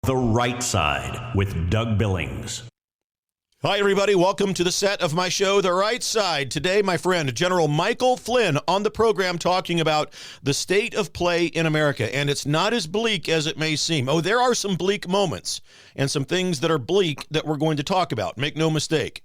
The Right Side with Doug Billings. Hi, everybody. Welcome to the set of my show, The Right Side. Today, my friend, General Michael Flynn, on the program talking about the state of play in America. And it's not as bleak as it may seem. Oh, there are some bleak moments and some things that are bleak that we're going to talk about. Make no mistake.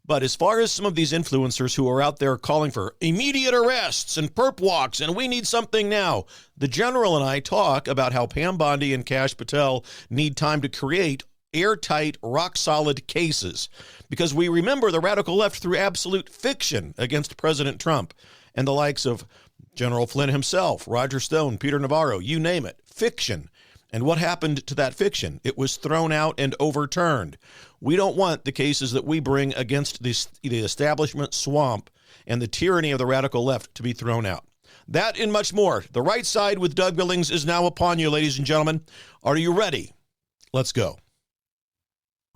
But as far as some of these influencers who are out there calling for immediate arrests and perp walks and we need something now, the general and I talk about how Pam Bondi and Kash Patel need time to create airtight, rock-solid cases. Because we remember the radical left threw absolute fiction against President Trump and the likes of General Flynn himself, Roger Stone, Peter Navarro, you name it, fiction. And what happened to that fiction? It was thrown out and overturned. We don't want the cases that we bring against the establishment swamp and the tyranny of the radical left to be thrown out. That and much more. The Right Side with Doug Billings is now upon you, ladies and gentlemen. Are you ready? Let's go.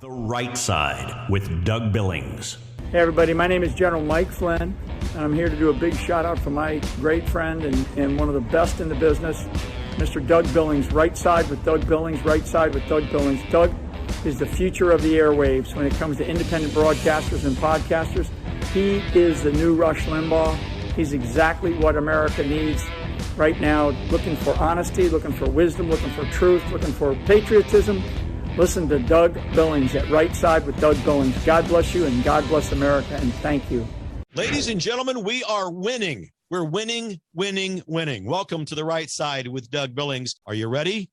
The Right Side with Doug Billings. Hey everybody, my name is General Mike Flynn, and I'm here to do a big shout out for my great friend and one of the best in the business, Mr. Doug Billings. Right Side with Doug Billings, Right Side with Doug Billings. Doug is the future of the airwaves when it comes to independent broadcasters and podcasters. He is the new Rush Limbaugh. He's exactly what America needs right now, looking for honesty, looking for wisdom, looking for truth, looking for patriotism. Listen to Doug Billings at Right Side with Doug Billings. God bless you and God bless America, and thank you. Ladies and gentlemen, we are winning. We're winning, winning, winning. Welcome to The Right Side with Doug Billings. Are you ready?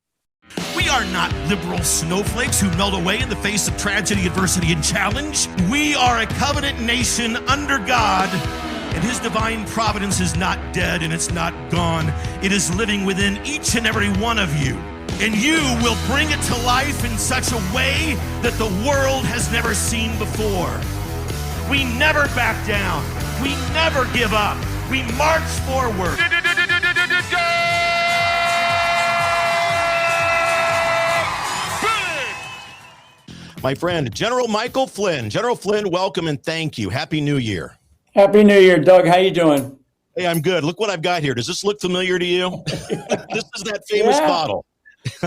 We are not liberal snowflakes who melt away in the face of tragedy, adversity, and challenge. We are a covenant nation under God, and his divine providence is not dead and it's not gone. It is living within each and every one of you. And you will bring it to life in such a way that the world has never seen before. We never back down. We never give up. We march forward. My friend, General Michael Flynn. General Flynn, welcome and thank you. Happy New Year. Happy New Year, Doug. How you doing? Hey, I'm good. Look what I've got here. Does this look familiar to you? This is that famous bottle.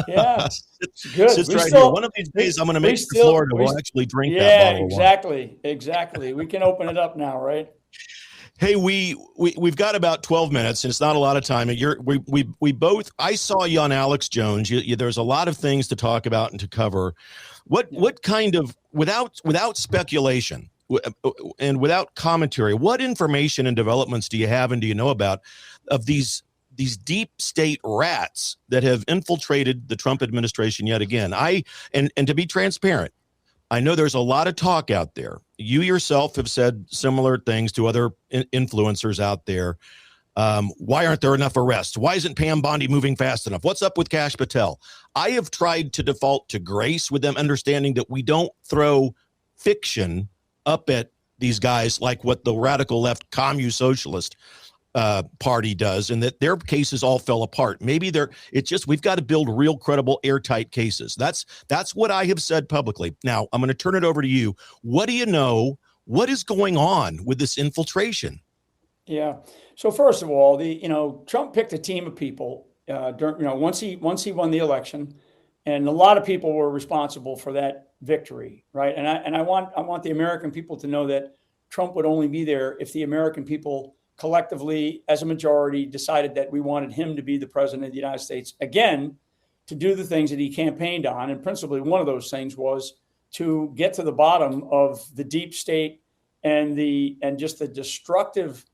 Yeah, it's good. Sits right here. One of these days, I'm going to make it to Florida. We'll actually drink that bottle. Yeah, exactly. We can open it up now, right? Hey, we've got about 12 minutes, and it's not a lot of time. We both. I saw you on Alex Jones. There's a lot of things to talk about and to cover. What kind of without speculation and without commentary, what information and developments do you have and do you know about of these deep state rats that have infiltrated the Trump administration yet again? And to be transparent, I know there's a lot of talk out there. You yourself have said similar things to other influencers out there. Why aren't there enough arrests? Why isn't Pam Bondi moving fast enough? What's up with Kash Patel? I have tried to default to grace with them, understanding that we don't throw fiction up at these guys like what the radical left commune socialist party does, and that their cases all fell apart. Maybe we've got to build real credible airtight cases. That's what I have said publicly. Now I'm going to turn it over to you. What do you know? What is going on with this infiltration? Yeah. So first of all, Trump picked a team of people once he won the election, and a lot of people were responsible for that victory, right? And I want the American people to know that Trump would only be there if the American people collectively, as a majority, decided that we wanted him to be the president of the United States again, to do the things that he campaigned on. And principally, one of those things was to get to the bottom of the deep state and just the destructive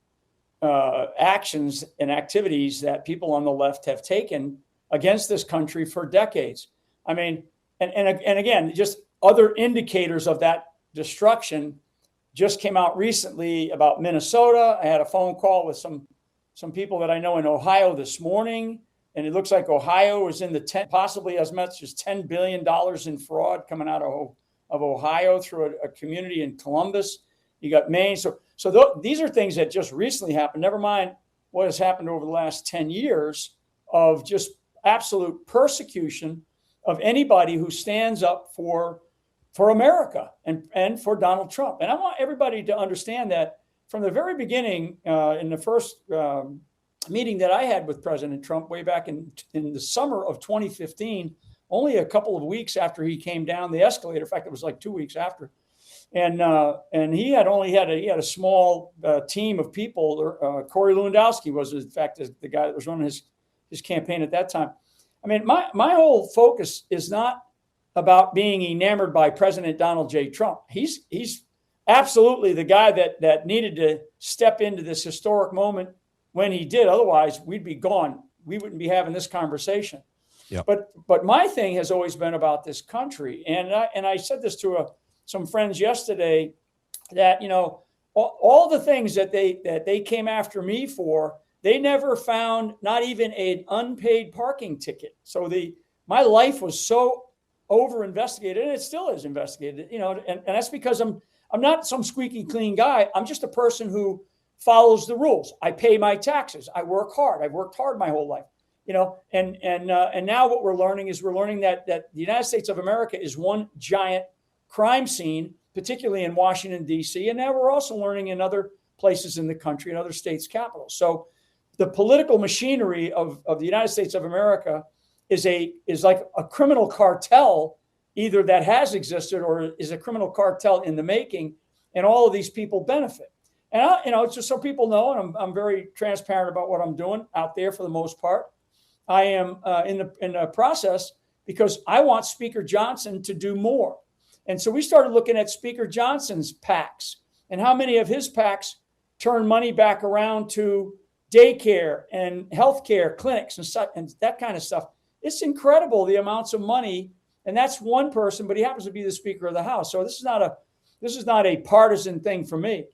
actions and activities that people on the left have taken against this country for decades. I mean, and again, just other indicators of that destruction just came out recently about Minnesota. I had a phone call with some people that I know in Ohio this morning, and it looks like Ohio is in the possibly as much as $10 billion in fraud coming out of Ohio through a community in Columbus. You got Maine. So these are things that just recently happened. Never mind what has happened over the last 10 years of just absolute persecution of anybody who stands up for America and for Donald Trump. And I want everybody to understand that from the very beginning, in the first meeting that I had with President Trump way back in the summer of 2015, only a couple of weeks after he came down the escalator. In fact, it was like 2 weeks after. And he had a small team of people. Corey Lewandowski was, in fact, the guy that was running his campaign at that time. I mean, my whole focus is not about being enamored by President Donald J. Trump. He's absolutely the guy that needed to step into this historic moment when he did. Otherwise, we'd be gone. We wouldn't be having this conversation. Yep. But my thing has always been about this country, and I said this to some friends yesterday, that all the things that they came after me for, they never found not even an unpaid parking ticket. So my life was so over investigated, and it still is investigated. And that's because I'm not some squeaky clean guy. I'm just a person who follows the rules. I pay my taxes. I work hard. I've worked hard my whole life. And now what we're learning that the United States of America is one giant crime scene, particularly in Washington, D.C. And now we're also learning in other places in the country, in other states' capitals. So the political machinery of the United States of America is like a criminal cartel, either that has existed or is a criminal cartel in the making, and all of these people benefit. And just so people know, and I'm very transparent about what I'm doing out there for the most part. I am in the process because I want Speaker Johnson to do more. And so we started looking at Speaker Johnson's PACs and how many of his PACs turn money back around to daycare and healthcare clinics and that kind of stuff. It's incredible the amounts of money. And that's one person, but he happens to be the Speaker of the House. So this is not a partisan thing for me.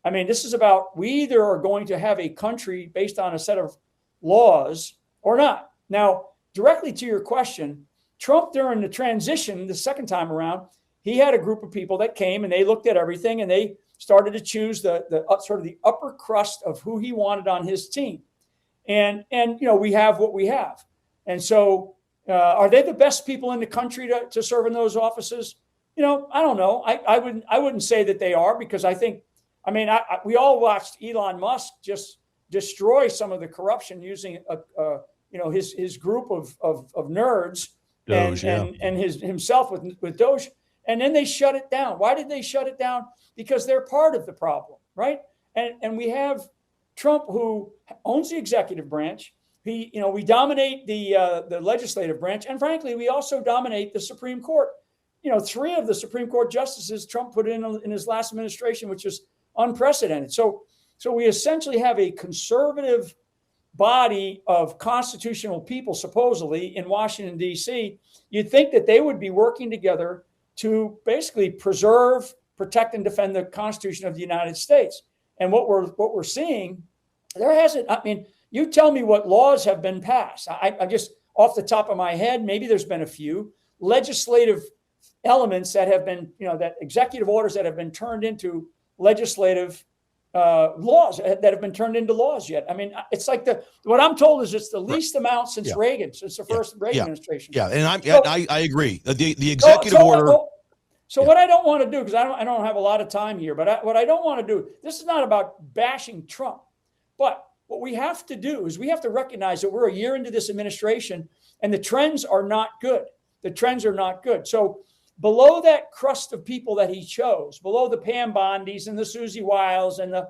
I mean, this is about, we either are going to have a country based on a set of laws or not. Now, directly to your question, Trump during the transition, the second time around, he had a group of people that came and they looked at everything and they started to choose the sort of the upper crust of who he wanted on his team. And we have what we have. And so are they the best people in the country to serve in those offices? I don't know. I wouldn't say that they are, because we all watched Elon Musk just destroy some of the corruption using his group of nerds Doge, and himself with Doge. And then they shut it down. Why did they shut it down? Because they're part of the problem, right? And we have Trump, who owns the executive branch. We dominate the legislative branch, and frankly, we also dominate the Supreme Court. 3 of the Supreme Court justices Trump put in his last administration, which is unprecedented. So we essentially have a conservative body of constitutional people, supposedly, in Washington, D.C. You'd think that they would be working together to basically preserve, protect, and defend the Constitution of the United States. And what we're seeing, you tell me what laws have been passed. I just, off the top of my head, maybe there's been a few legislative elements that have been, that executive orders that have been turned into legislative laws that have been turned into laws yet. It's like what I'm told is it's the least amount since Reagan, since the first Reagan administration. Yeah, and I agree. The executive order. So what I don't want to do, because I don't have a lot of time here, but what I don't want to do, this is not about bashing Trump, but what we have to do is we have to recognize that we're a year into this administration and the trends are not good. The trends are not good. So below that crust of people that he chose, below the Pam Bondis and the Susie Wiles and the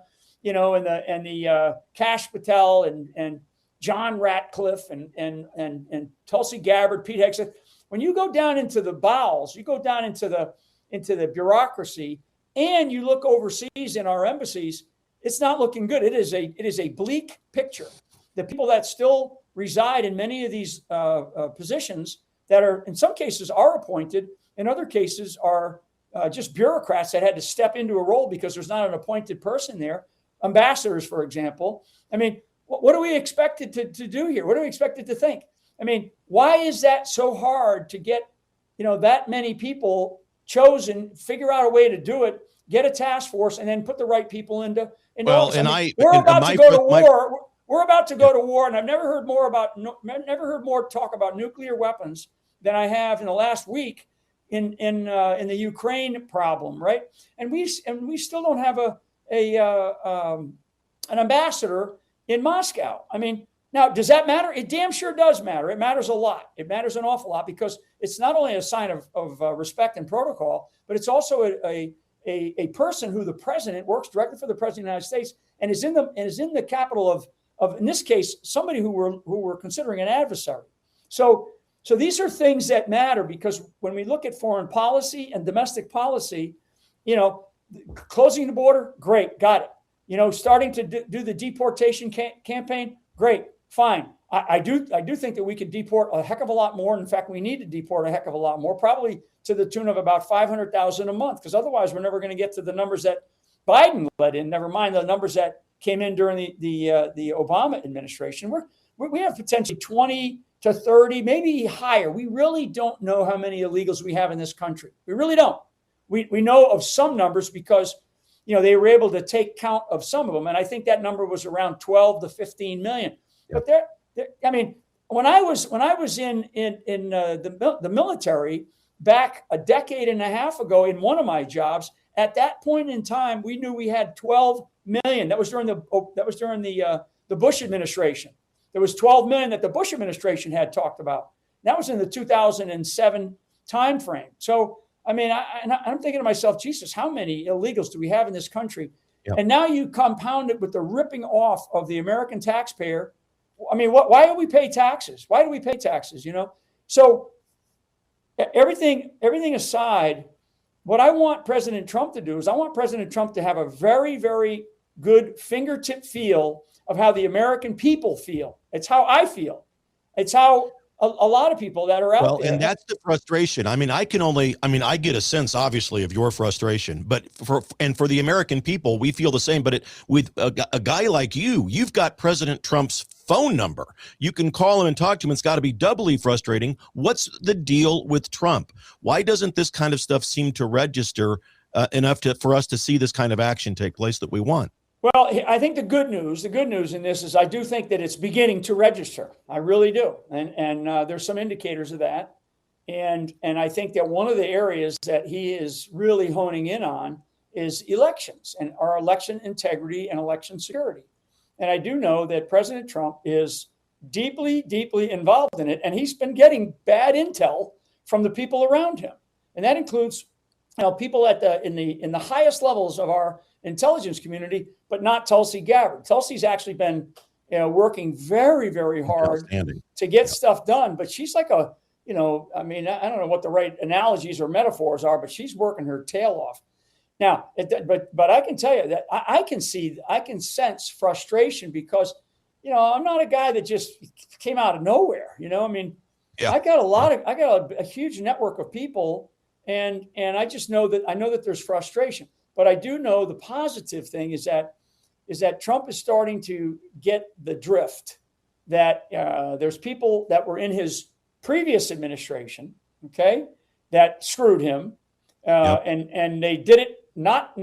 Kash Patel and John Ratcliffe and Tulsi Gabbard, Pete Hegseth, when you go down into the bowels, you go down into the bureaucracy, and you look overseas in our embassies, it's not looking good. It is a bleak picture. The people that still reside in many of these positions that are, in some cases, are appointed, in other cases are just bureaucrats that had to step into a role because there's not an appointed person there. Ambassadors, for example. What are we expected to do here? What are we expected to think? Why is that so hard to get, that many people chosen, figure out a way to do it, get a task force, and then put the right people into office? We're about to go to war. We're about to go to war, and I've never heard more talk about nuclear weapons than I have in the last week in the Ukraine problem, right? And we still don't have an ambassador in Moscow. Now, does that matter? It damn sure does matter. It matters a lot. It matters an awful lot because it's not only a sign of respect and protocol, but it's also a person who the president works directly for the president of the United States and is in the capital of in this case somebody who we're considering an adversary. So these are things that matter because when we look at foreign policy and domestic policy, closing the border, great, got it. Starting to do the deportation campaign, great, fine. I do think that we could deport a heck of a lot more. In fact, we need to deport a heck of a lot more, probably to the tune of about 500,000 a month, because otherwise we're never going to get to the numbers that Biden let in. Never mind the numbers that came in during the Obama administration. We have potentially 20 to 30, maybe higher. We really don't know how many illegals we have in this country. We really don't. We know of some numbers because they were able to take count of some of them, and I think that number was around 12 to 15 million. Yep. But when I was in the military back a decade and a half ago in one of my jobs, at that point in time, we knew we had 12 million. That was during the Bush administration. There was 12 million that the Bush administration had talked about. That was in the 2007 timeframe. So, I'm thinking to myself, Jesus, how many illegals do we have in this country? Yep. And now you compound it with the ripping off of the American taxpayer. Why do we pay taxes? Why do we pay taxes? So everything aside, what I want President Trump to do is I want President Trump to have a very, very good fingertip feel of how the American people feel. It's how I feel. It's how a lot of people that are out there. And that's the frustration. I get a sense, obviously, of your frustration, but for the American people, we feel the same. But with a guy like you've got President Trump's phone number. You can call him and talk to him. It's got to be doubly frustrating. What's the deal with Trump? Why doesn't this kind of stuff seem to register enough for us to see this kind of action take place that we want? Well, I think the good news in this is I do think that it's beginning to register. I really do. And there's some indicators of that. And I think that one of the areas that he is really honing in on is elections and our election integrity and election security. And I do know that President Trump is deeply, deeply involved in it. And he's been getting bad intel from the people around him. And that includes people in the highest levels of our intelligence community, but not Tulsi Gabbard. Tulsi's actually been working very, very hard to get stuff done. But she's like I don't know what the right analogies or metaphors are, but she's working her tail off. Now, but I can tell you that I can sense frustration because, I'm not a guy that just came out of nowhere. I got a huge network of people, and I just know that there's frustration. But I do know the positive thing is that Trump is starting to get the drift that there's people that were in his previous administration, okay, that screwed him, and they did it not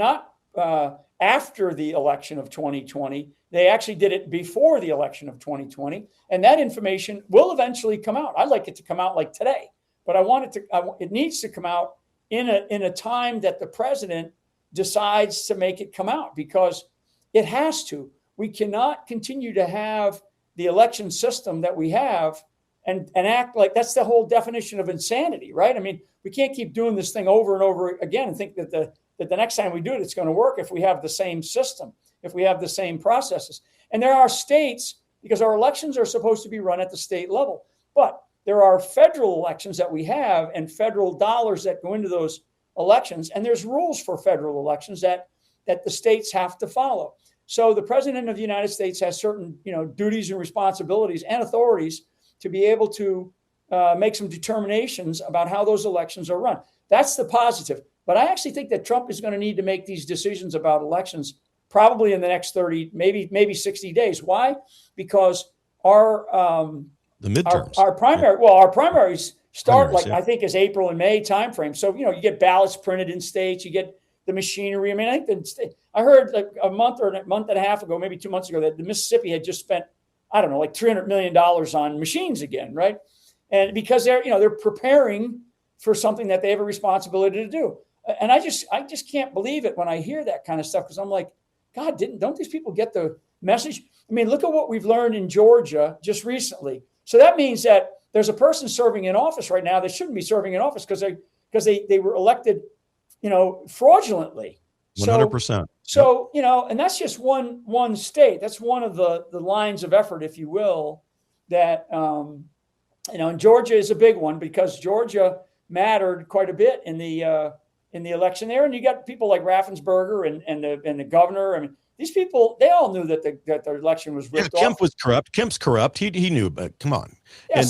after the election of 2020. They actually did it before the election of 2020, and that information will eventually come out. I'd like it to come out like today, but it needs to come out in a time that the president decides to make it come out, because it has to. We cannot continue to have the election system that we have and act like that's the whole definition of insanity, right? We can't keep doing this thing over and over again and think that the next time we do it, it's going to work if we have the same system, if we have the same processes. And there are states, because our elections are supposed to be run at the state level, but there are federal elections that we have and federal dollars that go into those elections, and there's rules for federal elections that the states have to follow. So the president of the United States has certain duties and responsibilities and authorities to be able to make some determinations about how those elections are run. That's the positive. But I actually think that Trump is going to need to make these decisions about elections probably in the next 30, maybe 60 days. Why? Because our primaries start I think is April and May timeframe. So, you get ballots printed in states, you get the machinery. I heard a month and a half ago, maybe 2 months ago, that the Mississippi had just spent, I don't know, like $300 million on machines again, right? And because they're preparing for something that they have a responsibility to do. And I just can't believe it when I hear that kind of stuff, because I'm like, God, don't these people get the message? I mean, look at what we've learned in Georgia just recently. So that means that there's a person serving in office right now that shouldn't be serving in office because they were elected, fraudulently. 100%. So, and that's just one state. That's one of the lines of effort, if you will, that, and Georgia is a big one because Georgia mattered quite a bit in the election there. And you got people like Raffensperger and the governor. I mean, these people, they all knew that the election was rigged off. Kemp was corrupt. Kemp's corrupt. He knew, but come on. Yeah.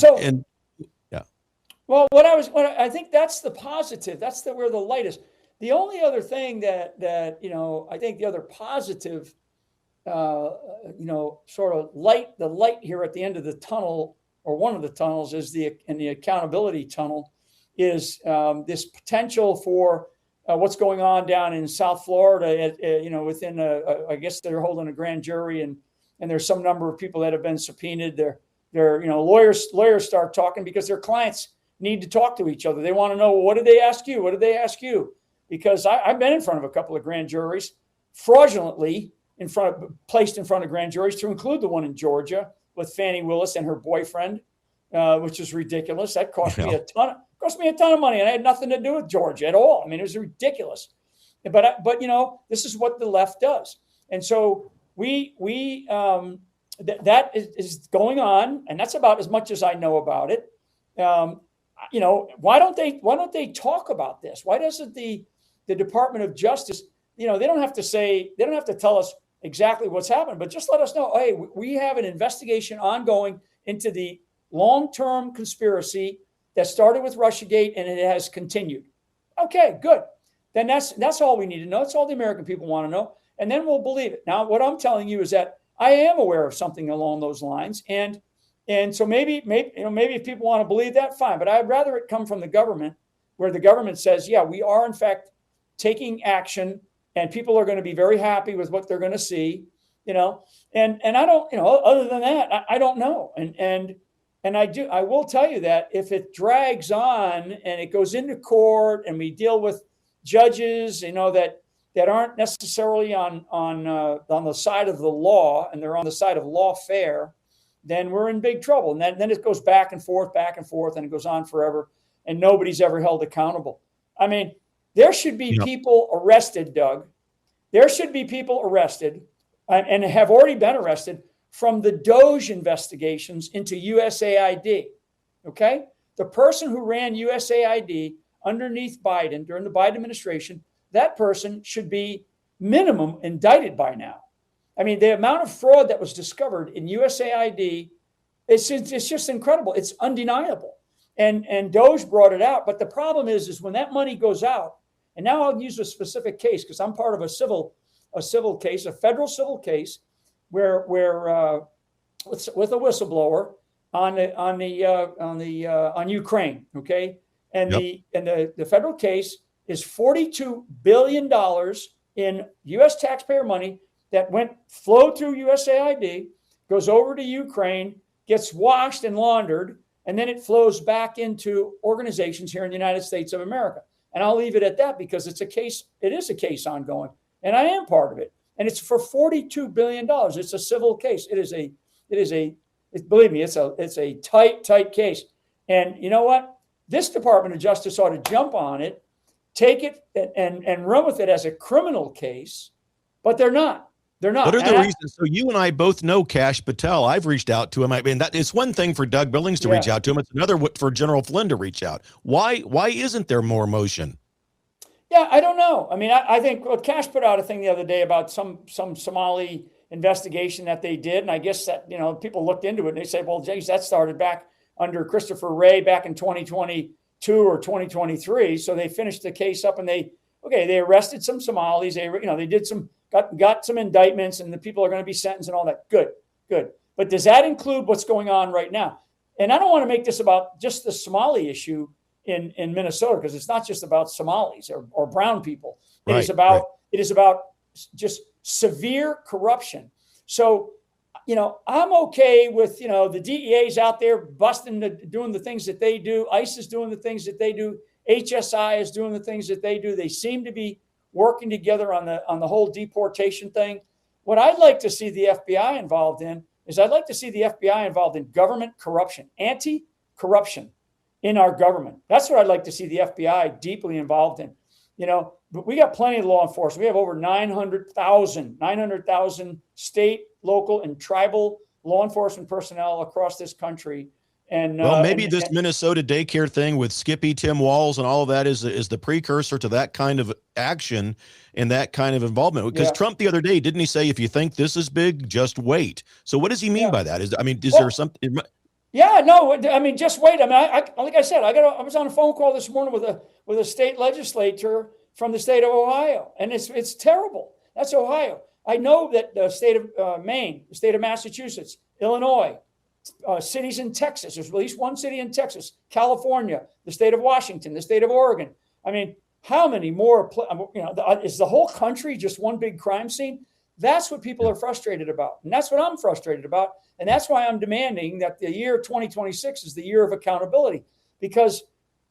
Well, I think that's the positive. That's where the light is. The only other thing that I think the other positive, sort of the light here at the end of the tunnel, or one of the tunnels, is in the accountability tunnel, is this potential for what's going on down in South Florida. Within I guess they're holding a grand jury, and there's some number of people that have been subpoenaed. They're lawyers start talking because their clients need to talk to each other. They want to know, what did they ask you? What did they ask you? Because I've been in front of a couple of grand juries, fraudulently placed in front of grand juries, to include the one in Georgia with Fannie Willis and her boyfriend, which is ridiculous. That cost me a ton of money, and I had nothing to do with Georgia at all. I mean, it was ridiculous. But this is what the left does, and so that is going on, and that's about as much as I know about it. Why don't they talk about this? Why doesn't the Department of Justice, they don't have to tell us exactly what's happened, but just let us know, hey, we have an investigation ongoing into the long-term conspiracy that started with Russiagate and it has continued. Okay, good. Then that's all we need to know. That's all the American people want to know. And then we'll believe it. Now, what I'm telling you is that I am aware of something along those lines. And so maybe if people want to believe that, fine. But I'd rather it come from the government, where the government says, yeah, we are in fact taking action, and people are going to be very happy with what they're going to see, and I don't, other than that, I don't know. And I will tell you that if it drags on and it goes into court and we deal with judges, that aren't necessarily on the side of the law, and they're on the side of lawfare, then we're in big trouble. And then it goes back and forth, and it goes on forever, and nobody's ever held accountable. I mean, there should be people arrested, Doug. There should be people arrested and have already been arrested from the Doge investigations into USAID. Okay? The person who ran USAID underneath Biden during the Biden administration, that person should be minimum indicted by now. I mean, the amount of fraud that was discovered in USAID, it's just incredible. It's undeniable. And Doge brought it out. But the problem is when that money goes out, and now I'll use a specific case because I'm part of a civil case, a federal civil case, where with a whistleblower on Ukraine, okay, and the federal case is $42 billion in U.S. taxpayer money that flowed through USAID, goes over to Ukraine, gets washed and laundered, and then it flows back into organizations here in the United States of America. And I'll leave it at that because it is a case ongoing, and I am part of it. And it's for $42 billion. It's a civil case. Believe me, it's a tight case. And you know what? This Department of Justice ought to jump on it, take it and run with it as a criminal case, but they're not. They're not. What are the reasons? So you and I both know Kash Patel. I've reached out to him. I mean, that it's one thing for Doug Billings to reach out to him. It's another for General Flynn to reach out. Why isn't there more motion? Yeah, I don't know. I mean, I think Kash put out a thing the other day about some Somali investigation that they did, and I guess that people looked into it and they said, well, geez, that started back under Christopher Wray back in 2022 or 2023. So they finished the case up and they arrested some Somalis. They did got some indictments, and the people are going to be sentenced and all that. Good. But does that include what's going on right now? And I don't want to make this about just the Somali issue in Minnesota, because it's not just about Somalis or brown people. It is about just severe corruption. So, I'm okay with, the DEA's out there doing the things that they do. ICE is doing the things that they do. HSI is doing the things that they do. They seem to be working together on the whole deportation thing. what I'd like to see the FBI involved in is I'd like to see the FBI involved in government corruption, anti-corruption in our government. That's what I'd like to see the FBI deeply involved in. But we got plenty of law enforcement. We have over 900,000 state, local, and tribal law enforcement personnel across this country. And maybe this Minnesota daycare thing with Skippy, Tim Walz, and all of that is the precursor to that kind of action and that kind of involvement. Because Trump the other day, didn't he say, if you think this is big, just wait? So what does he mean by that? Is there something? Yeah, no, just wait. Like I said, I was on a phone call this morning with a state legislator from the state of Ohio, and it's terrible. That's Ohio. I know that the state of Maine, the state of Massachusetts, Illinois, cities in Texas. There's at least one city in Texas, California, the state of Washington, the state of Oregon. How many more? Is the whole country just one big crime scene? That's what people are frustrated about, and that's what I'm frustrated about, and that's why I'm demanding that the year 2026 is the year of accountability. Because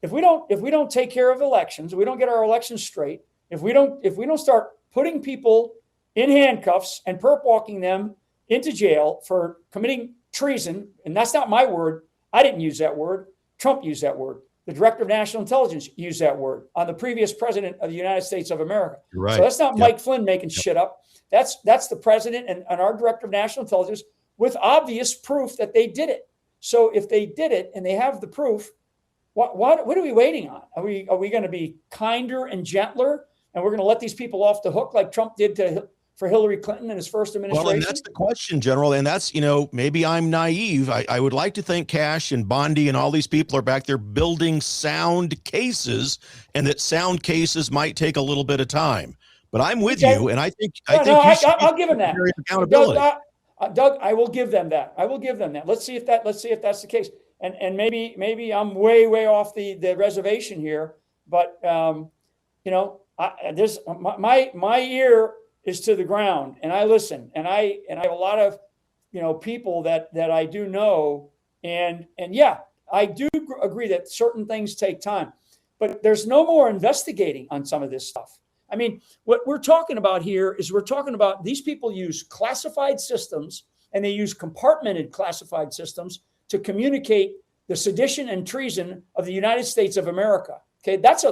if we don't take care of elections, we don't get our elections straight. If we don't start putting people in handcuffs and perp walking them into jail for committing treason, and that's not my word. I didn't use that word. Trump used that word. The director of national intelligence used that word on the previous president of the United States of America. Right. So that's not Mike Flynn making shit up. That's the president and our director of national intelligence with obvious proof that they did it. So if they did it and they have the proof, what are we waiting on? Are we going to be kinder and gentler, and we're going to let these people off the hook like Trump did for Hillary Clinton in his first administration? Well, and that's the question, General. And that's, maybe I'm naive. I would like to think Cash and Bondi and all these people are back there building sound cases, and that sound cases might take a little bit of time. But I'm with you, and I think I'll give them that. Accountability. Doug, I will give them that. Let's see if that's the case. And maybe I'm way off the reservation here, but my ear is to the ground, and I listen, and I have a lot of people that I do know, and I do agree that certain things take time, but there's no more investigating on some of this stuff. What we're talking about here is we're talking about these people use classified systems, and they use compartmented classified systems to communicate the sedition and treason of the United States of America. Okay, that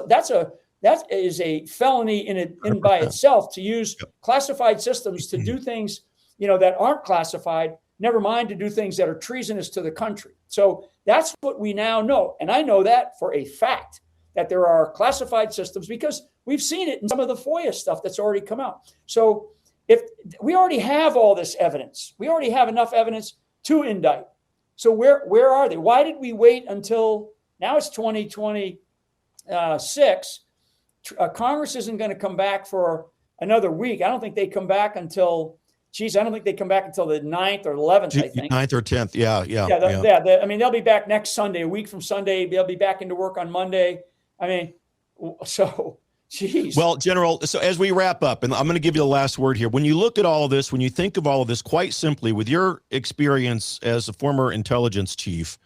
is a felony in by itself, to use classified systems to do things that aren't classified. Never mind to do things that are treasonous to the country. So that's what we now know, and I know that for a fact, that there are classified systems, because we've seen it in some of the FOIA stuff that's already come out. So if we already have all this evidence, we already have enough evidence to indict. So where are they? Why did we wait until now? It's 2026. Congress isn't going to come back for another week. I don't think they come back until the 9th or 11th, I think. 9th or 10th. Yeah. They'll be back next Sunday, a week from Sunday. They'll be back into work on Monday. Geez. Well, General, so as we wrap up, and I'm going to give you the last word here. When you look at all of this, when you think of all of this, quite simply, with your experience as a former intelligence chief,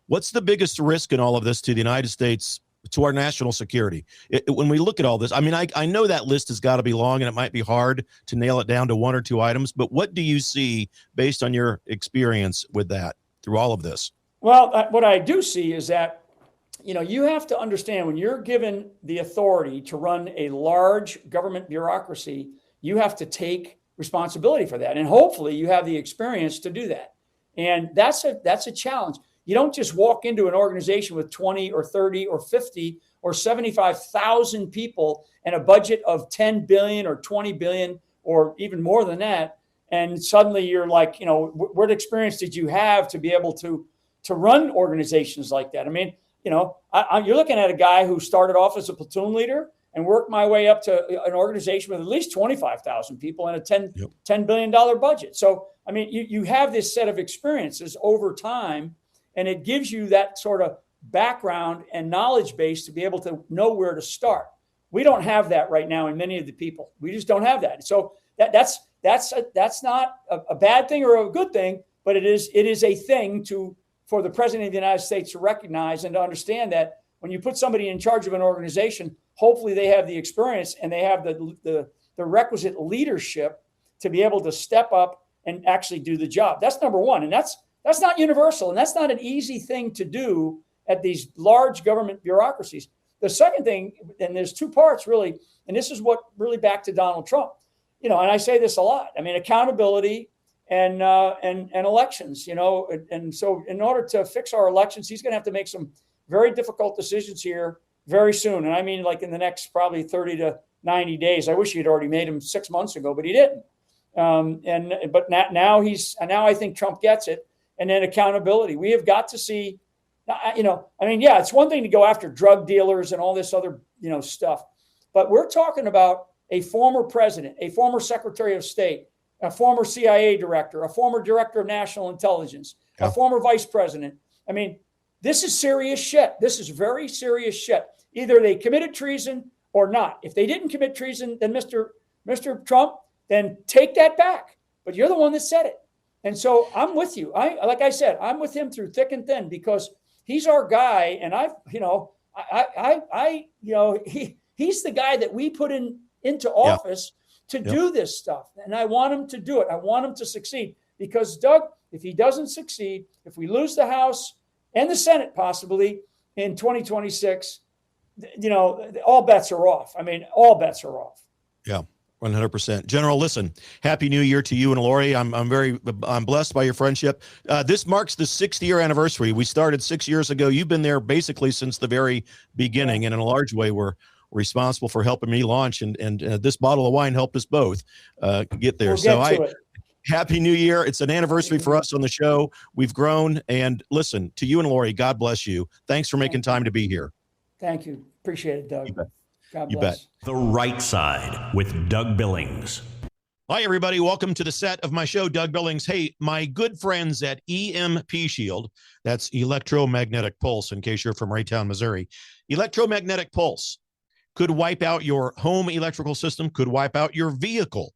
what's the biggest risk in all of this to the United States, to our national security? When we look at all this, I know that list has got to be long, and it might be hard to nail it down to one or two items, but what do you see based on your experience with that through all of this? Well, what I do see is that you have to understand, when you're given the authority to run a large government bureaucracy, you have to take responsibility for that. And hopefully you have the experience to do that. And that's a challenge. You don't just walk into an organization with 20 or 30 or 50 or 75,000 people and a budget of 10 billion or 20 billion or even more than that. And suddenly you're like, what experience did you have to be able to run organizations like that? You're looking at a guy who started off as a platoon leader and worked my way up to an organization with at least 25,000 people and a $10 billion budget. So, you have this set of experiences over time, and it gives you that sort of background and knowledge base to be able to know where to start. We don't have that right now in many of the people. We just don't have that. So that's not a bad thing or a good thing, but it is a thing for the president of the United States to recognize and to understand that when you put somebody in charge of an organization, hopefully they have the experience and they have the requisite leadership to be able to step up and actually do the job. That's number one. And that's not universal. And that's not an easy thing to do at these large government bureaucracies. The second thing, and there's two parts really, and this is what really back to Donald Trump, and I say this a lot. I mean, accountability and elections, and so in order to fix our elections, he's going to have to make some very difficult decisions here very soon. And I mean, like in the next probably 30 to 90 days. I wish he'd already made them 6 months ago, but he didn't. But now I think Trump gets it. And then accountability. We have got to see, it's one thing to go after drug dealers and all this other, stuff, but we're talking about a former president, a former secretary of state, a former CIA director, a former director of national intelligence, a former vice president. I mean, this is serious shit. This is very serious shit. Either they committed treason or not. If they didn't commit treason, then Mr. Trump, then take that back. But you're the one that said it. And so I'm with you. Like I said, I'm with him through thick and thin because he's our guy. And he's the guy that we put into office to do this stuff. And I want him to do it. I want him to succeed because Doug, if he doesn't succeed, if we lose the House and the Senate possibly in 2026, all bets are off. I mean, all bets are off. Yeah. 100%. General, listen, Happy New Year to you and Lori. I'm blessed by your friendship. This marks the 6th year anniversary. We started 6 years ago. You've been there basically since the very beginning. And in a large way, we're responsible for helping me launch. And this bottle of wine helped us both get there. Happy New Year. It's an anniversary for us on the show. We've grown. And listen, to you and Lori, God bless you. Thanks for making time to be here. Thank you. Appreciate it, Doug. You bet. God bless. You bet. The Right Side with Doug Billings. Hi, everybody. Welcome to the set of my show, Doug Billings. Hey, my good friends at EMP Shield, that's electromagnetic pulse, in case you're from Raytown, Missouri. Electromagnetic pulse could wipe out your home electrical system, could wipe out your vehicle.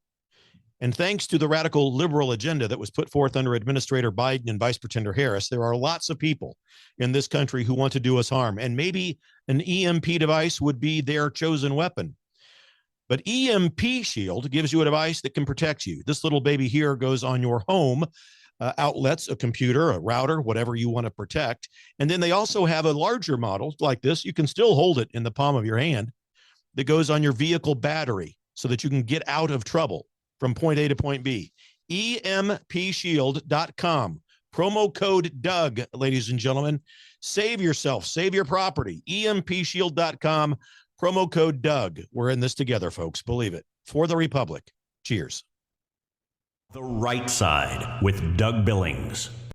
And thanks to the radical liberal agenda that was put forth under Administrator Biden and Vice Pretender Harris, there are lots of people in this country who want to do us harm. And maybe an EMP device would be their chosen weapon. But EMP Shield gives you a device that can protect you. This little baby here goes on your home outlets, a computer, a router, whatever you want to protect. And then they also have a larger model like this. You can still hold it in the palm of your hand that goes on your vehicle battery so that you can get out of trouble from point A to point B. EMPshield.com. Promo code Doug, ladies and gentlemen. Save yourself, save your property. EMPshield.com. Promo code Doug. We're in this together, folks. Believe it. For the Republic. Cheers. The Right Side with Doug Billings.